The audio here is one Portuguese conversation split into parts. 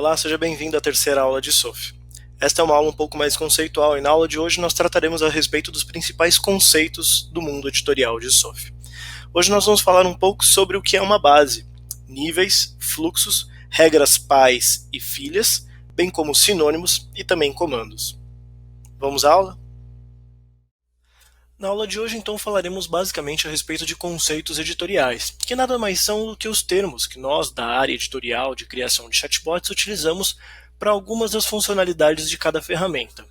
Olá, seja bem-vindo à terceira aula de SOF. Esta é uma aula um pouco mais conceitual e na aula de hoje nós trataremos a respeito dos principais conceitos do mundo editorial de SOF. Hoje nós vamos falar um pouco sobre o que é uma base, níveis, fluxos, regras pais e filhas, bem como sinônimos e também comandos. Vamos à aula? Na aula de hoje, então, falaremos basicamente a respeito de conceitos editoriais, que nada mais são do que os termos que nós, da área editorial de criação de chatbots, utilizamos para algumas das funcionalidades de cada ferramenta.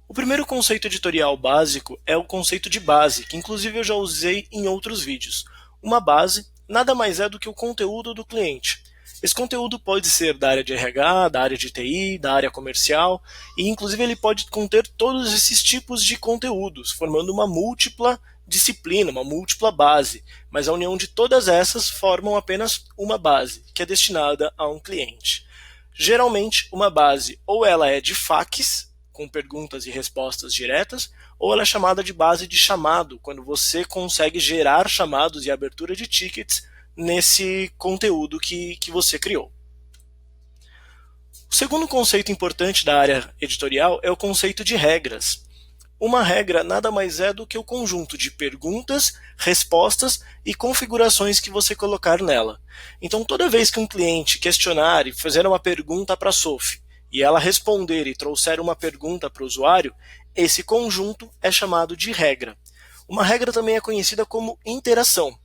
O primeiro conceito editorial básico é o conceito de base, que inclusive eu já usei em outros vídeos. Uma base nada mais é do que o conteúdo do cliente. Esse conteúdo pode ser da área de RH, da área de TI, da área comercial, e inclusive ele pode conter todos esses tipos de conteúdos, formando uma múltipla disciplina, uma múltipla base, mas a união de todas essas formam apenas uma base, que é destinada a um cliente. Geralmente, uma base ou ela é de fax, com perguntas e respostas diretas, ou ela é chamada de base de chamado, quando você consegue gerar chamados e abertura de tickets nesse conteúdo que você criou. O segundo conceito importante da área editorial é o conceito de regras. Uma regra nada mais é do que o conjunto de perguntas, respostas e configurações que você colocar nela. Então, toda vez que um cliente questionar e fazer uma pergunta para a SOF e ela responder e trouxer uma pergunta para o usuário, esse conjunto é chamado de regra. Uma regra também é conhecida como interação.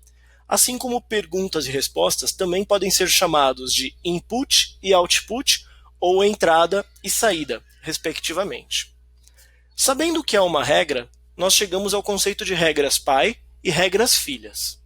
Assim como perguntas e respostas também podem ser chamados de input e output, ou entrada e saída, respectivamente. Sabendo o que é uma regra, nós chegamos ao conceito de regras pai e regras filhas.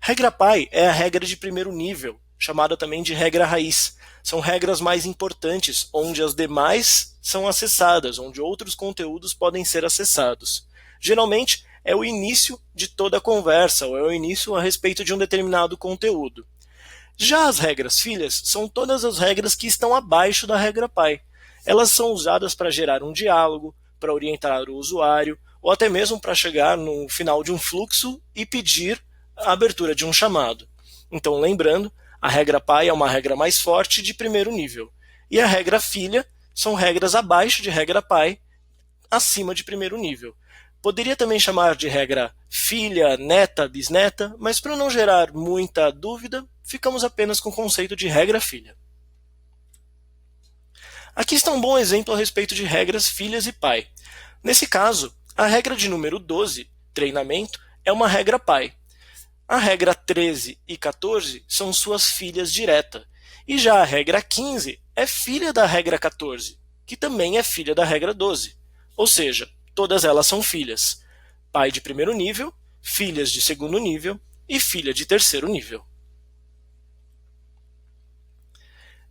Regra pai é a regra de primeiro nível, chamada também de regra raiz. São regras mais importantes, onde as demais são acessadas, onde outros conteúdos podem ser acessados. Geralmente, é o início de toda a conversa, ou é o início a respeito de um determinado conteúdo. Já as regras filhas são todas as regras que estão abaixo da regra pai. Elas são usadas para gerar um diálogo, para orientar o usuário, ou até mesmo para chegar no final de um fluxo e pedir a abertura de um chamado. Então, lembrando, a regra pai é uma regra mais forte de primeiro nível. E a regra filha são regras abaixo de regra pai, acima de primeiro nível. Poderia também chamar de regra filha, neta, bisneta, mas para não gerar muita dúvida, ficamos apenas com o conceito de regra filha. Aqui está um bom exemplo a respeito de regras filhas e pai. Nesse caso, a regra de número 12, treinamento, é uma regra pai. A regra 13 e 14 são suas filhas direta. E já a regra 15 é filha da regra 14, que também é filha da regra 12. Ou seja, todas elas são filhas. Pai de primeiro nível, filhas de segundo nível e filha de terceiro nível.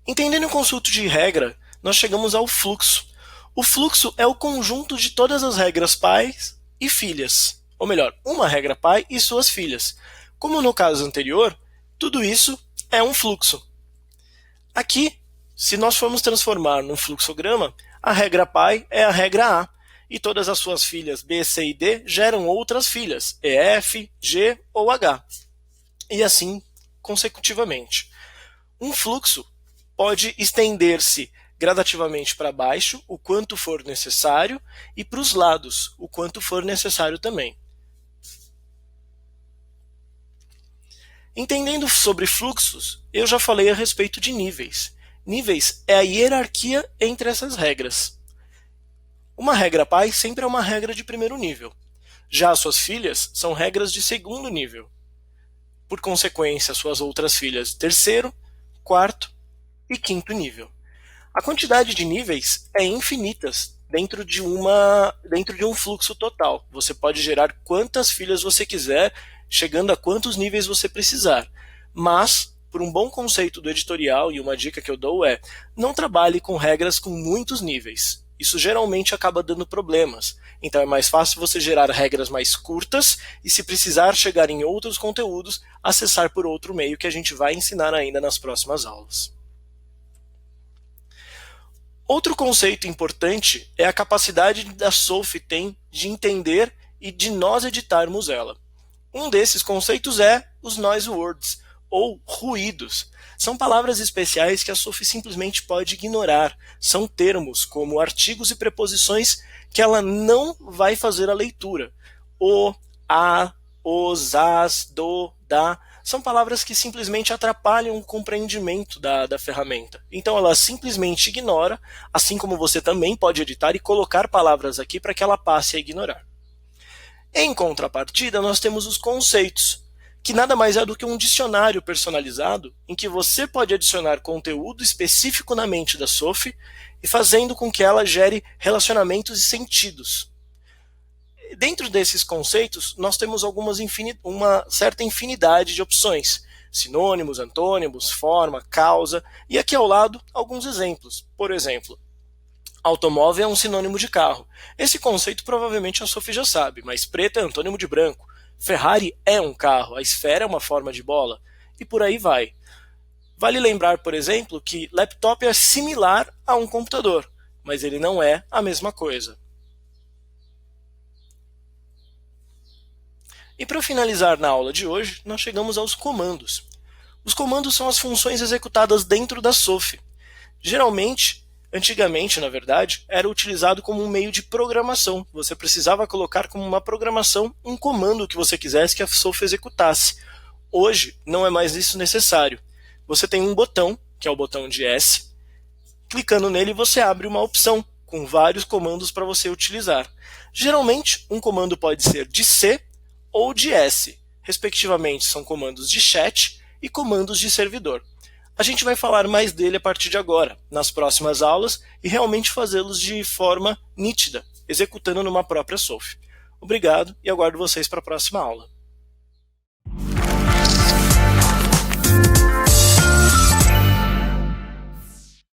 Entendendo o conceito de regra, nós chegamos ao fluxo. O fluxo é o conjunto de todas as regras pais e filhas. Ou melhor, uma regra pai e suas filhas. Como no caso anterior, tudo isso é um fluxo. Aqui, se nós formos transformar num fluxograma, a regra pai é a regra A, e todas as suas filhas B, C e D geram outras filhas, E, F, G ou H. E assim consecutivamente. Um fluxo pode estender-se gradativamente para baixo, o quanto for necessário, e para os lados, o quanto for necessário também. Entendendo sobre fluxos, eu já falei a respeito de níveis. Níveis é a hierarquia entre essas regras. Uma regra pai sempre é uma regra de primeiro nível. Já as suas filhas são regras de segundo nível. Por consequência, suas outras filhas terceiro, quarto e quinto nível. A quantidade de níveis é infinita dentro de um fluxo total. Você pode gerar quantas filhas você quiser, chegando a quantos níveis você precisar. Mas, por um bom conceito do editorial, e uma dica que eu dou é, não trabalhe com regras com muitos níveis. Isso geralmente acaba dando problemas. Então é mais fácil você gerar regras mais curtas e, se precisar chegar em outros conteúdos, acessar por outro meio que a gente vai ensinar ainda nas próximas aulas. Outro conceito importante é a capacidade que a SOF tem de entender e de nós editarmos ela. Um desses conceitos é os noise words, ou ruídos. São palavras especiais que a Sophie simplesmente pode ignorar. São termos como artigos e preposições que ela não vai fazer a leitura. O, a, os, as, do, da. São palavras que simplesmente atrapalham o compreendimento da ferramenta. Então ela simplesmente ignora, assim como você também pode editar e colocar palavras aqui para que ela passe a ignorar. Em contrapartida, nós temos os conceitos, que nada mais é do que um dicionário personalizado em que você pode adicionar conteúdo específico na mente da Sophie e fazendo com que ela gere relacionamentos e sentidos. Dentro desses conceitos, nós temos uma certa infinidade de opções. Sinônimos, antônimos, forma, causa, e aqui ao lado alguns exemplos. Por exemplo, automóvel é um sinônimo de carro. Esse conceito provavelmente a Sophie já sabe, mas preto é antônimo de branco. Ferrari é um carro, a esfera é uma forma de bola, e por aí vai. Vale lembrar, por exemplo, que laptop é similar a um computador, mas ele não é a mesma coisa. E para finalizar na aula de hoje, nós chegamos aos comandos. Os comandos são as funções executadas dentro da Sophie. Geralmente, antigamente, na verdade, era utilizado como um meio de programação. Você precisava colocar como uma programação um comando que você quisesse que a Sophie executasse. Hoje, não é mais isso necessário. Você tem um botão, que é o botão de S. Clicando nele, você abre uma opção com vários comandos para você utilizar. Geralmente, um comando pode ser de C ou de S. Respectivamente, são comandos de chat e comandos de servidor. A gente vai falar mais dele a partir de agora, nas próximas aulas, e realmente fazê-los de forma nítida, executando numa própria Sophie. Obrigado e aguardo vocês para a próxima aula.